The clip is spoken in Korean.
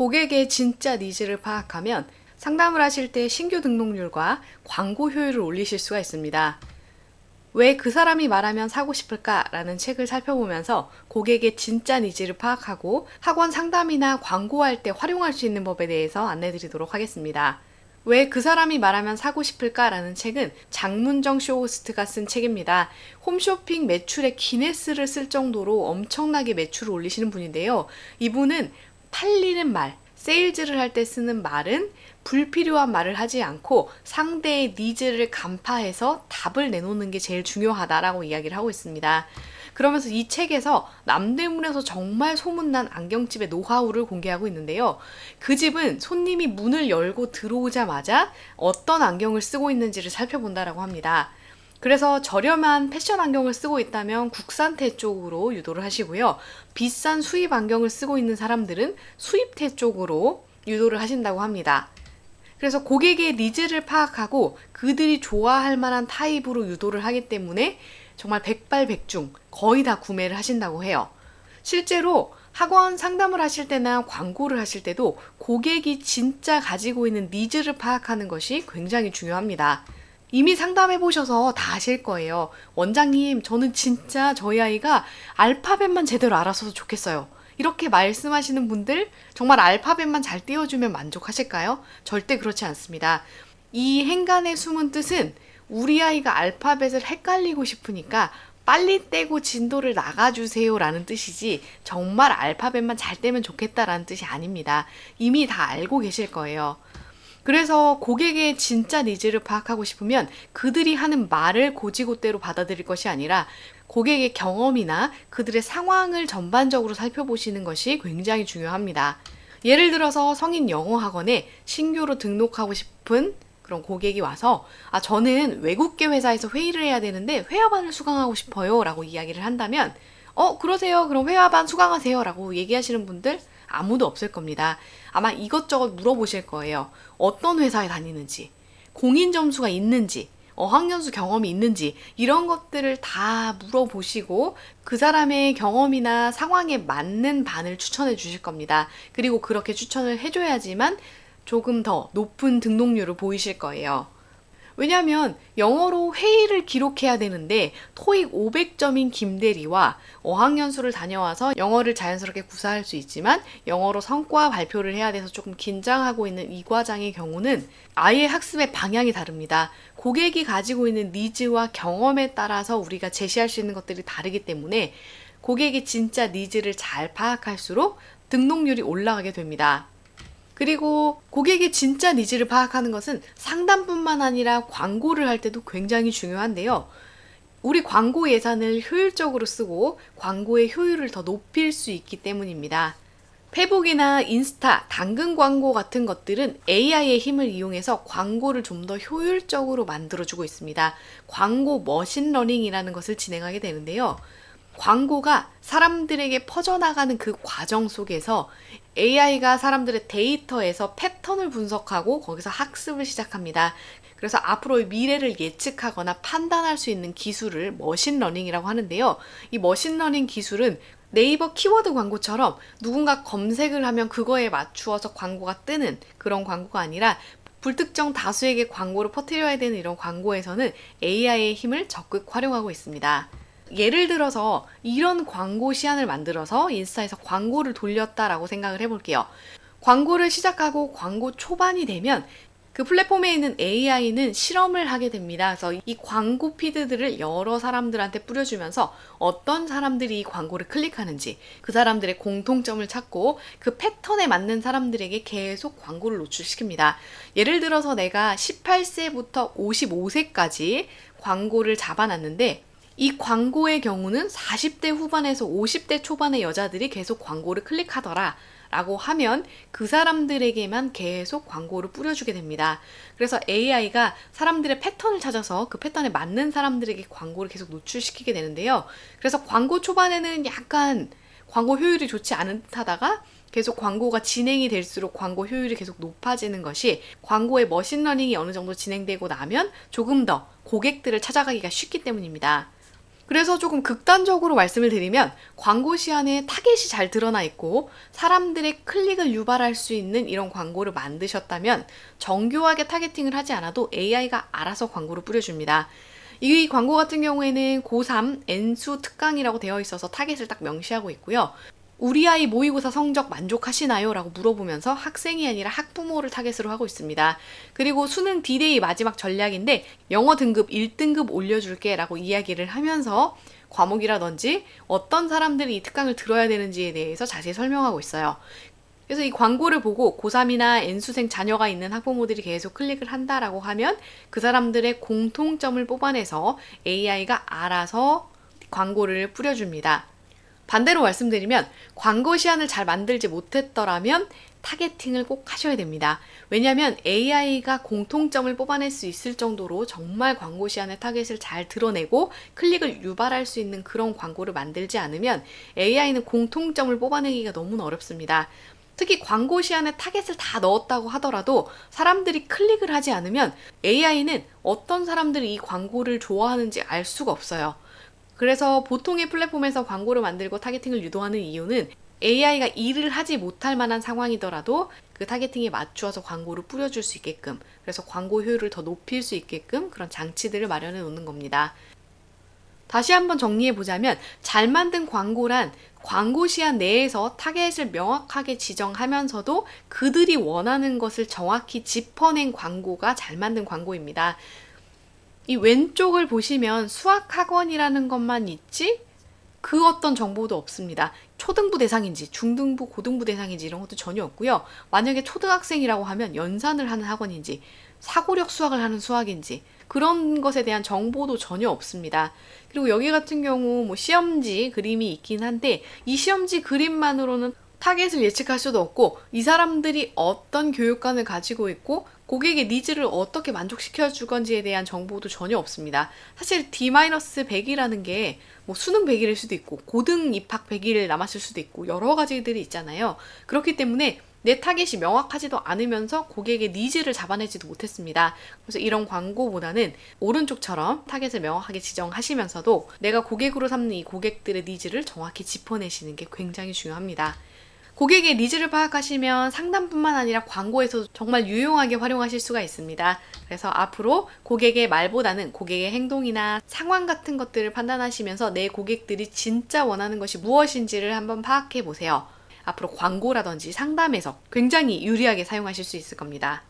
고객의 진짜 니즈를 파악하면 상담을 하실 때 신규 등록률과 광고 효율을 올리실 수가 있습니다. 왜 그 사람이 말하면 사고 싶을까라는 책을 살펴보면서 고객의 진짜 니즈를 파악하고 학원 상담이나 광고할 때 활용할 수 있는 법에 대해서 안내드리도록 하겠습니다. 왜 그 사람이 말하면 사고 싶을까라는 책은 장문정 쇼호스트가 쓴 책입니다. 홈쇼핑 매출의 기네스를 쓸 정도로 엄청나게 매출을 올리시는 분인데요. 이분은 팔리는 말, 세일즈를 할 때 쓰는 말은 불필요한 말을 하지 않고 상대의 니즈를 간파해서 답을 내놓는 게 제일 중요하다라고 이야기를 하고 있습니다. 그러면서 이 책에서 남대문에서 정말 소문난 안경집의 노하우를 공개하고 있는데요. 그 집은 손님이 문을 열고 들어오자마자 어떤 안경을 쓰고 있는지를 살펴본다라고 합니다. 그래서 저렴한 패션 안경을 쓰고 있다면 국산테 쪽으로 유도를 하시고요. 비싼 수입 안경을 쓰고 있는 사람들은 수입테 쪽으로 유도를 하신다고 합니다. 그래서 고객의 니즈를 파악하고 그들이 좋아할 만한 타입으로 유도를 하기 때문에 정말 백발백중 거의 다 구매를 하신다고 해요. 실제로 학원 상담을 하실 때나 광고를 하실 때도 고객이 진짜 가지고 있는 니즈를 파악하는 것이 굉장히 중요합니다. 이미 상담해 보셔서 다 아실 거예요. 원장님, 저는 진짜 저희 아이가 알파벳만 제대로 알아서도 좋겠어요. 이렇게 말씀하시는 분들 정말 알파벳만 잘 띄워주면 만족하실까요? 절대 그렇지 않습니다. 이 행간의 숨은 뜻은 우리 아이가 알파벳을 헷갈리고 싶으니까 빨리 떼고 진도를 나가주세요 라는 뜻이지 정말 알파벳만 잘 떼면 좋겠다라는 뜻이 아닙니다. 이미 다 알고 계실 거예요. 그래서 고객의 진짜 니즈를 파악하고 싶으면 그들이 하는 말을 고지고대로 받아들일 것이 아니라 고객의 경험이나 그들의 상황을 전반적으로 살펴보시는 것이 굉장히 중요합니다. 예를 들어서 성인 영어 학원에 신규로 등록하고 싶은 그런 고객이 와서 저는 외국계 회사에서 회의를 해야 되는데 회화반을 수강하고 싶어요 라고 이야기를 한다면 그러세요. 그럼 회화반 수강하세요 라고 얘기하시는 분들 아무도 없을 겁니다. 아마 이것저것 물어보실 거예요. 어떤 회사에 다니는지, 공인 점수가 있는지, 어학연수 경험이 있는지 이런 것들을 다 물어보시고 그 사람의 경험이나 상황에 맞는 반을 추천해 주실 겁니다. 그리고 그렇게 추천을 해줘야지만 조금 더 높은 등록률을 보이실 거예요. 왜냐하면 영어로 회의를 기록해야 되는데 토익 500점인 김대리와 어학연수를 다녀와서 영어를 자연스럽게 구사할 수 있지만 영어로 성과 발표를 해야 돼서 조금 긴장하고 있는 이 과장의 경우는 아예 학습의 방향이 다릅니다. 고객이 가지고 있는 니즈와 경험에 따라서 우리가 제시할 수 있는 것들이 다르기 때문에 고객의 진짜 니즈를 잘 파악할수록 등록률이 올라가게 됩니다. 그리고 고객의 진짜 니즈를 파악하는 것은 상담뿐만 아니라 광고를 할 때도 굉장히 중요한데요. 우리 광고 예산을 효율적으로 쓰고 광고의 효율을 더 높일 수 있기 때문입니다. 페북이나 인스타, 당근 광고 같은 것들은 AI의 힘을 이용해서 광고를 좀 더 효율적으로 만들어주고 있습니다. 광고 머신러닝이라는 것을 진행하게 되는데요. 광고가 사람들에게 퍼져나가는 그 과정 속에서 AI가 사람들의 데이터에서 패턴을 분석하고 거기서 학습을 시작합니다. 그래서 앞으로의 미래를 예측하거나 판단할 수 있는 기술을 머신러닝이라고 하는데요. 이 머신러닝 기술은 네이버 키워드 광고처럼 누군가 검색을 하면 그거에 맞추어서 광고가 뜨는 그런 광고가 아니라 불특정 다수에게 광고를 퍼뜨려야 되는 이런 광고에서는 AI의 힘을 적극 활용하고 있습니다. 예를 들어서 이런 광고 시안을 만들어서 인스타에서 광고를 돌렸다라고 생각을 해볼게요. 광고를 시작하고 광고 초반이 되면 그 플랫폼에 있는 AI는 실험을 하게 됩니다. 그래서 이 광고 피드들을 여러 사람들한테 뿌려주면서 어떤 사람들이 이 광고를 클릭하는지 그 사람들의 공통점을 찾고 그 패턴에 맞는 사람들에게 계속 광고를 노출시킵니다. 예를 들어서 내가 18세부터 55세까지 광고를 잡아놨는데 이 광고의 경우는 40대 후반에서 50대 초반의 여자들이 계속 광고를 클릭하더라 라고 하면 그 사람들에게만 계속 광고를 뿌려주게 됩니다. 그래서 AI가 사람들의 패턴을 찾아서 그 패턴에 맞는 사람들에게 광고를 계속 노출시키게 되는데요. 그래서 광고 초반에는 약간 광고 효율이 좋지 않은 듯 하다가 계속 광고가 진행이 될수록 광고 효율이 계속 높아지는 것이 광고의 머신러닝이 어느 정도 진행되고 나면 조금 더 고객들을 찾아가기가 쉽기 때문입니다. 그래서 조금 극단적으로 말씀을 드리면 광고 시안에 타겟이 잘 드러나 있고 사람들의 클릭을 유발할 수 있는 이런 광고를 만드셨다면 정교하게 타겟팅을 하지 않아도 AI가 알아서 광고를 뿌려줍니다. 이 광고 같은 경우에는 고3 N수 특강이라고 되어 있어서 타겟을 딱 명시하고 있고요. 우리 아이 모의고사 성적 만족하시나요? 라고 물어보면서 학생이 아니라 학부모를 타겟으로 하고 있습니다. 그리고 수능 D-Day 마지막 전략인데 영어 등급 1등급 올려줄게 라고 이야기를 하면서 과목이라든지 어떤 사람들이 이 특강을 들어야 되는지에 대해서 자세히 설명하고 있어요. 그래서 이 광고를 보고 고3이나 N수생 자녀가 있는 학부모들이 계속 클릭을 한다라고 하면 그 사람들의 공통점을 뽑아내서 AI가 알아서 광고를 뿌려줍니다. 반대로 말씀드리면 광고 시안을 잘 만들지 못했더라면 타겟팅을 꼭 하셔야 됩니다. 왜냐하면 AI가 공통점을 뽑아낼 수 있을 정도로 정말 광고 시안의 타겟을 잘 드러내고 클릭을 유발할 수 있는 그런 광고를 만들지 않으면 AI는 공통점을 뽑아내기가 너무나 어렵습니다. 특히 광고 시안에 타겟을 다 넣었다고 하더라도 사람들이 클릭을 하지 않으면 AI는 어떤 사람들이 이 광고를 좋아하는지 알 수가 없어요. 그래서 보통의 플랫폼에서 광고를 만들고 타겟팅을 유도하는 이유는 AI가 일을 하지 못할 만한 상황이더라도 그 타겟팅에 맞추어서 광고를 뿌려줄 수 있게끔, 그래서 광고 효율을 더 높일 수 있게끔 그런 장치들을 마련해 놓는 겁니다. 다시 한번 정리해 보자면 잘 만든 광고란 광고 시안 내에서 타겟을 명확하게 지정하면서도 그들이 원하는 것을 정확히 짚어낸 광고가 잘 만든 광고입니다. 이 왼쪽을 보시면 수학학원이라는 것만 있지 그 어떤 정보도 없습니다. 초등부 대상인지 중등부 고등부 대상인지 이런 것도 전혀 없고요. 만약에 초등학생이라고 하면 연산을 하는 학원인지 사고력 수학을 하는 수학인지 그런 것에 대한 정보도 전혀 없습니다. 그리고 여기 같은 경우 뭐 시험지 그림이 있긴 한데 이 시험지 그림만으로는 타겟을 예측할 수도 없고 이 사람들이 어떤 교육관을 가지고 있고 고객의 니즈를 어떻게 만족시켜 줄 건지에 대한 정보도 전혀 없습니다. 사실 D-100이라는 게 뭐 수능 100일일 수도 있고 고등 입학 100일 남았을 수도 있고 여러 가지들이 있잖아요. 그렇기 때문에 내 타겟이 명확하지도 않으면서 고객의 니즈를 잡아내지도 못했습니다. 그래서 이런 광고보다는 오른쪽처럼 타겟을 명확하게 지정하시면서도 내가 고객으로 삼는 이 고객들의 니즈를 정확히 짚어내시는 게 굉장히 중요합니다. 고객의 니즈를 파악하시면 상담뿐만 아니라 광고에서도 정말 유용하게 활용하실 수가 있습니다. 그래서 앞으로 고객의 말보다는 고객의 행동이나 상황 같은 것들을 판단하시면서 내 고객들이 진짜 원하는 것이 무엇인지를 한번 파악해 보세요. 앞으로 광고라든지 상담에서 굉장히 유리하게 사용하실 수 있을 겁니다.